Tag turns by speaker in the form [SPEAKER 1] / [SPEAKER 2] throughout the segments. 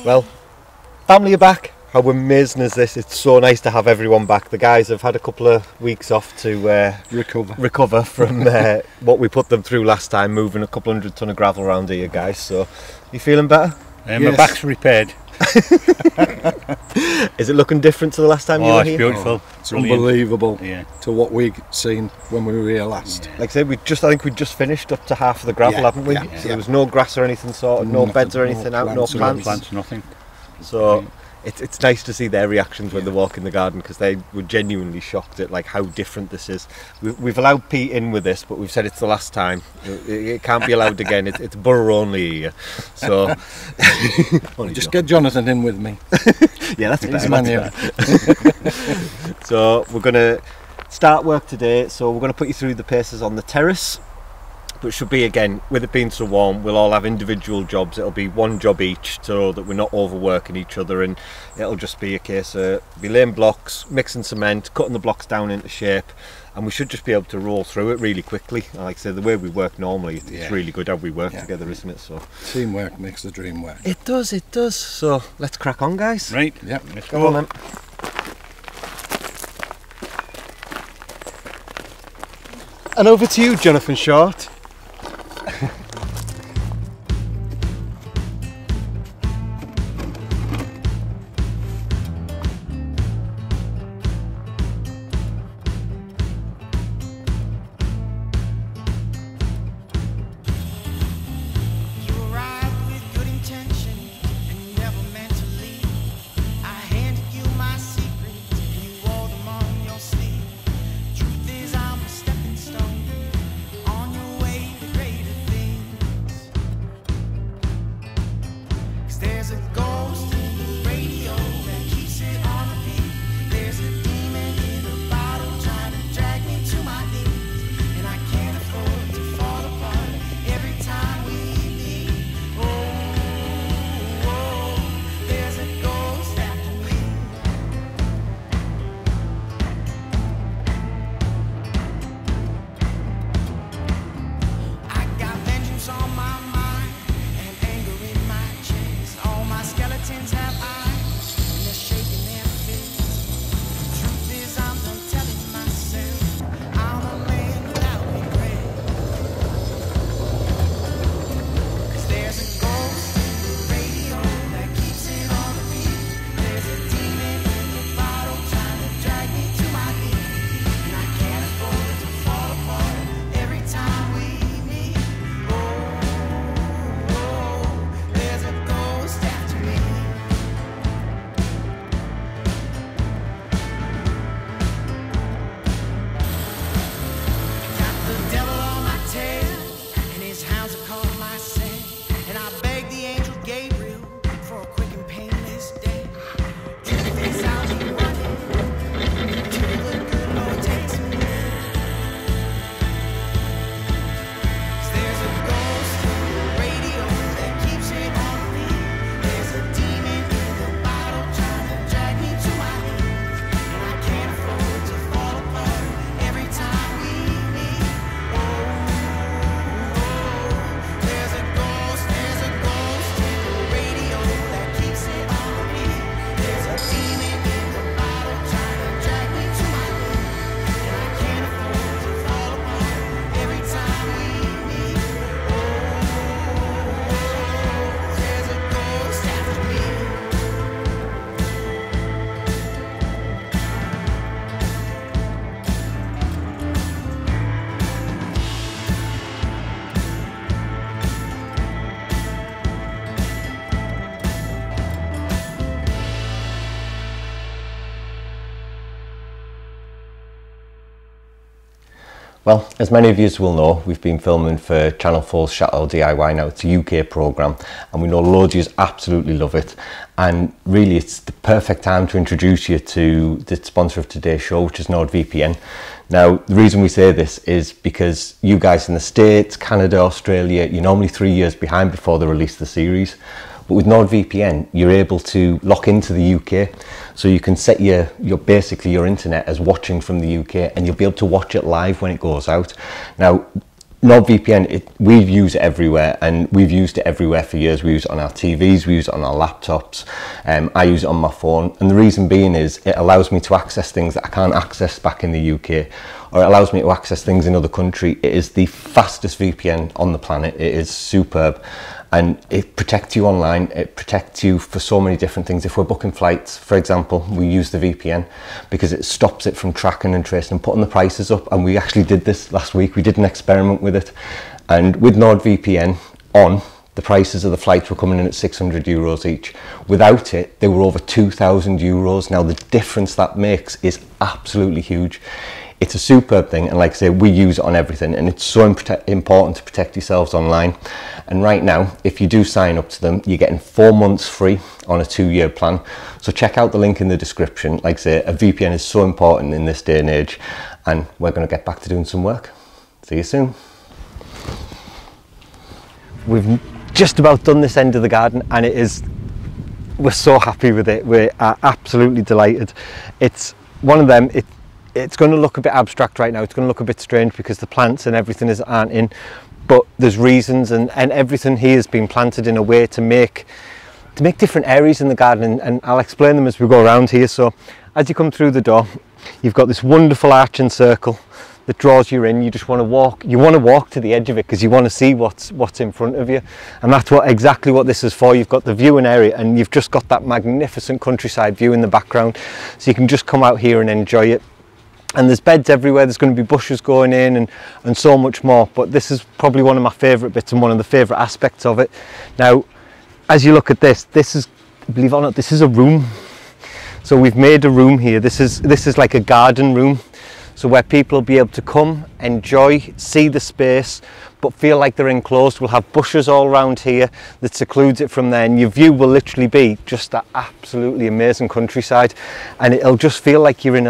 [SPEAKER 1] Well, family are back. How amazing is this? It's so nice to have everyone back. The guys have had a couple of weeks off to recover from what we put them through last time, moving a couple 100 ton of gravel around here, guys. So, you feeling better?
[SPEAKER 2] Yes. My back's repaired.
[SPEAKER 1] Is it looking different to the last time you were here?
[SPEAKER 2] It's beautiful.
[SPEAKER 3] Oh, it's unbelievable to what we've seen when we were here last.
[SPEAKER 1] Like I said, I think we just finished up to half of the gravel, haven't we?
[SPEAKER 3] Yeah.
[SPEAKER 1] So there was no grass or anything sorted, no beds or anything out, no plants.
[SPEAKER 2] Nothing.
[SPEAKER 1] So it's nice to see their reactions when they walk in the garden, because they were genuinely shocked at like how different this is. We've allowed Pete in with this, but we've said it's the last time. It can't be allowed again. It's borough only here. So
[SPEAKER 3] just get Jonathan in with me.
[SPEAKER 1] Yeah, that's
[SPEAKER 3] better.
[SPEAKER 1] So we're going to start work today. So we're going to put you through the paces on the terrace. But it should be, again, with it being so warm, we'll all have individual jobs. It'll be one job each, so that we're not overworking each other, and it'll just be a case of laying blocks, mixing cement, cutting the blocks down into shape, and we should just be able to roll through it really quickly. Like I said, the way we work normally, it's really good how we work together, isn't it? So
[SPEAKER 3] teamwork makes the dream work.
[SPEAKER 1] It does, it does. So let's crack on, guys.
[SPEAKER 2] Right,
[SPEAKER 3] yeah,
[SPEAKER 2] let's
[SPEAKER 1] go on then.
[SPEAKER 4] And over to you, Jonathan Short.
[SPEAKER 5] Well, as many of you will know, we've been filming for Channel 4's Chateau DIY now. It's a UK programme, and we know loads of you absolutely love it. And really, it's the perfect time to introduce you to the sponsor of today's show, which is NordVPN. Now, the reason we say this is because you guys in the States, Canada, Australia, you're normally 3 years behind before they release the series. But with NordVPN, you're able to lock into the UK, so you can set your basically your internet as watching from the UK, and you'll be able to watch it live when it goes out. Now, NordVPN, we use it everywhere, and we've used it everywhere for years. We use it on our TVs, we use it on our laptops, I use it on my phone, and the reason being is it allows me to access things that I can't access back in the UK, or it allows me to access things in other countries. It is the fastest VPN on the planet. It is superb, and it protects you online. It protects you for so many different things. If we're booking flights, for example, we use the VPN because it stops it from tracking and tracing and putting the prices up. And we actually did this last week. We did an experiment with it, and with NordVPN on, the prices of the flights were coming in at 600 euros each. Without it, they were over 2,000 euros. Now, the difference that makes is absolutely huge. It's a superb thing, and like I say, we use it on everything, and it's so important to protect yourselves online. And right now, if you do sign up to them, you're getting 4 months free on a 2-year plan. So check out the link in the description. Like I say, a VPN is so important in this day and age, and we're going to get back to doing some work. See you soon. We've just about done this end of the garden, and we're so happy with it. We are absolutely delighted. It's one of them, it's going to look a bit abstract right now. It's going to look a bit strange because the plants and everything aren't in, but there's reasons, and everything here has been planted in a way to make different areas in the garden, and I'll explain them as we go around here. So as you come through the door, you've got this wonderful arching circle that draws you in. You just want to walk to the edge of it because you want to see what's in front of you, and that's exactly what this is for. You've got the viewing area, and you've just got that magnificent countryside view in the background, so you can just come out here and enjoy it. And there's beds everywhere, there's going to be bushes going in and so much more, but this is probably one of my favourite bits and one of the favourite aspects of it. Now, as you look at this is, believe it or not, this is a room. So we've made a room here. This is like a garden room, so where people will be able to come, enjoy, see the space, but feel like they're enclosed. We'll have bushes all around here that secludes it from there, and your view will literally be just that absolutely amazing countryside, and it'll just feel like you're in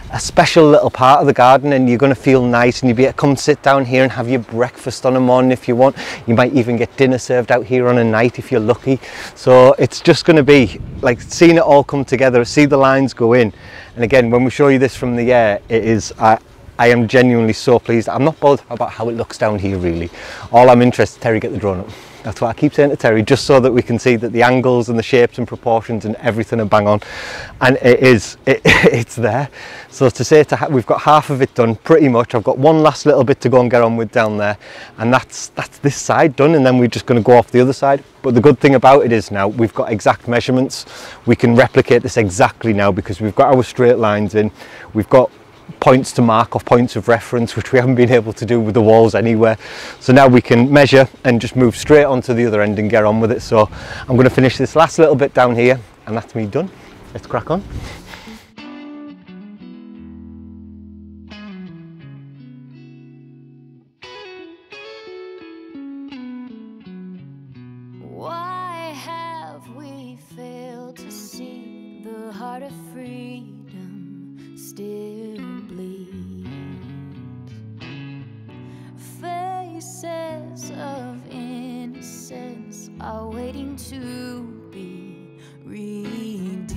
[SPEAKER 5] a special little part of the garden, and you're going to feel nice, and you'll be able to come sit down here and have your breakfast on a morning if you want. You might even get dinner served out here on a night if you're lucky. So it's just going to be like seeing it all come together, see the lines go in. And again, when we show you this from the air, it is I am genuinely so pleased. I'm not bothered about how it looks down here really. All I'm interested, Terry, get the drone up. That's what I keep saying to Terry, just so that we can see that the angles and the shapes and proportions and everything are bang on, and it's there. So to say we've got half of it done pretty much. I've got one last little bit to go and get on with down there, and that's this side done, and then we're just going to go off the other side. But the good thing about it is now we've got exact measurements. We can replicate this exactly now because we've got our straight lines in. We've got points to mark off, points of reference, which we haven't been able to do with the walls anywhere. So now we can measure and just move straight onto the other end and get on with it. So I'm going to finish this last little bit down here, and that's me done. Let's crack on.
[SPEAKER 2] Why have we failed to see the heart of freedom still bleeds? Faces of innocence are waiting to be redeemed.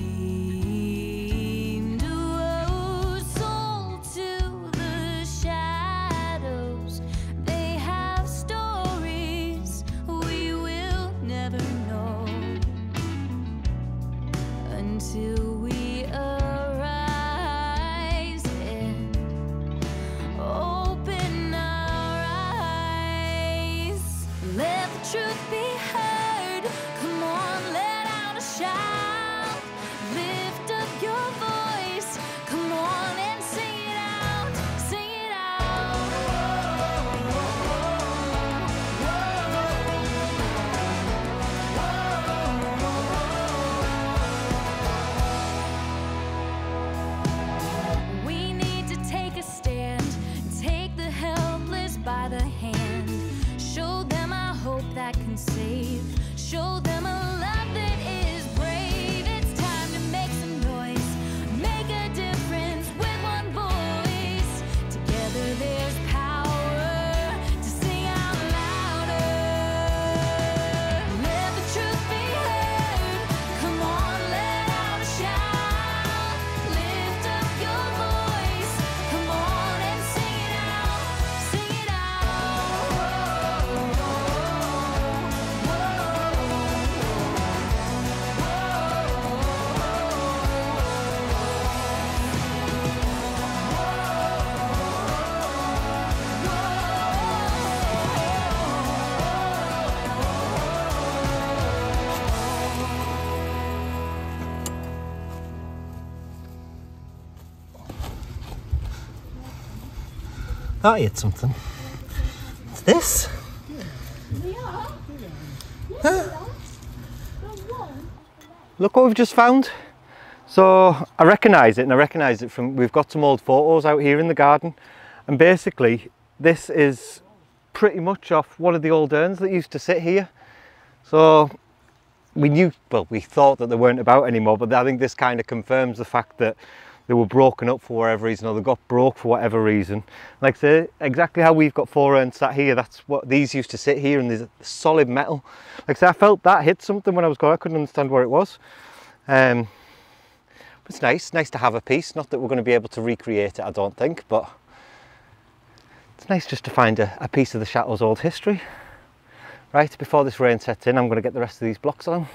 [SPEAKER 1] Thought you had something. What's this? Huh? Look what we've just found. So I recognise it, and I recognise it from, we've got some old photos out here in the garden, and basically this is pretty much off one of the old urns that used to sit here. So we knew, well, we thought that they weren't about anymore, but I think this kind of confirms the fact that they were broken up for whatever reason, or they got broke for whatever reason. Like I say, exactly how we've got 4 urns sat here, that's what these used to sit here, and there's solid metal. Like I say, I felt that hit something when I was going, I couldn't understand where it was. But it's nice to have a piece. Not that we're going to be able to recreate it, I don't think, but it's nice just to find a piece of the Chateau's old history. Right, before this rain sets in, I'm going to get the rest of these blocks on.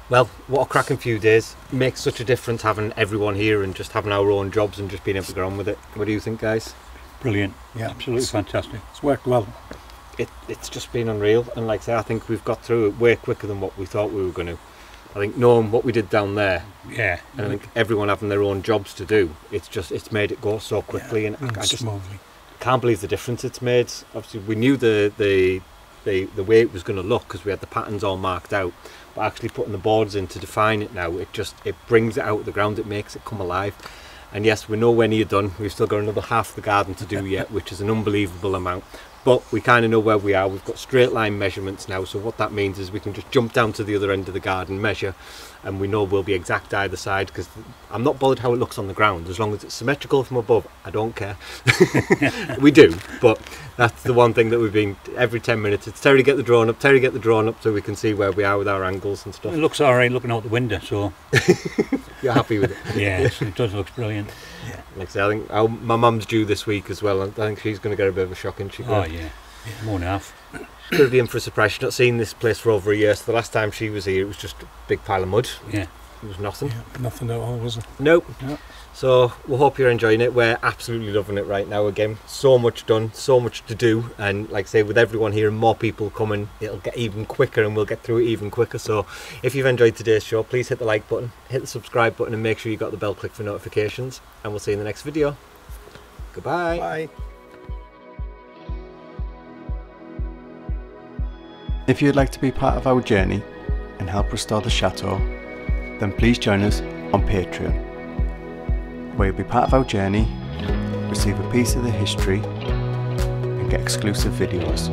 [SPEAKER 1] Well, what a cracking few days. It makes such a difference having everyone here and just having our own jobs and just being able to get on with it. What do you think, guys?
[SPEAKER 6] Brilliant.
[SPEAKER 3] Yeah,
[SPEAKER 6] Absolutely fantastic. It's worked well.
[SPEAKER 1] It's just been unreal, and like I say, I think we've got through it way quicker than what we thought we were going to. I think knowing what we did down there,
[SPEAKER 6] Yeah.
[SPEAKER 1] and I think everyone having their own jobs to do, it's made it go so quickly, and I just
[SPEAKER 6] smoothly.
[SPEAKER 1] can't believe the difference it's made. Obviously, we knew the way it was going to look because we had the patterns all marked out, but actually putting the boards in to define it now, it brings it out of the ground, it makes it come alive. And yes, we're nowhere near done. We've still got another half the garden to do yet, which is an unbelievable amount. But we kind of know where we are. We've got straight line measurements now, so what that means is we can just jump down to the other end of the garden, measure, and we know we'll be exact either side, because I'm not bothered how it looks on the ground. As long as it's symmetrical from above, I don't care. We do, but that's the one thing that we've been, every 10 minutes, it's Terry, get the drone up, Terry, get the drone up, so we can see where we are with our angles and stuff.
[SPEAKER 6] It looks alright looking out the window, so
[SPEAKER 1] You're happy with it?
[SPEAKER 6] yes, it does look brilliant.
[SPEAKER 1] Yeah. Like I say, I think my mum's due this week as well, and I think she's going to get a bit of a shock, isn't she?
[SPEAKER 6] Oh yeah, more than half.
[SPEAKER 1] She's going to be in for a surprise. She's not seen this place for over a year, so the last time she was here it was just a big pile of mud.
[SPEAKER 6] Yeah.
[SPEAKER 1] It was nothing.
[SPEAKER 3] Yeah, nothing at all, was it?
[SPEAKER 1] Nope.
[SPEAKER 3] No.
[SPEAKER 1] So we hope you're enjoying it. We're absolutely loving it right now. Again, so much done, so much to do, and like I say, with everyone here and more people coming, it'll get even quicker and we'll get through it even quicker. So if you've enjoyed today's show, please hit the like button, hit the subscribe button, and make sure you got the bell click for notifications, and we'll see you in the next video. Goodbye.
[SPEAKER 3] Bye.
[SPEAKER 7] If you'd like to be part of our journey and help restore the chateau, then please join us on Patreon, where you'll be part of our journey, receive a piece of the history and get exclusive videos.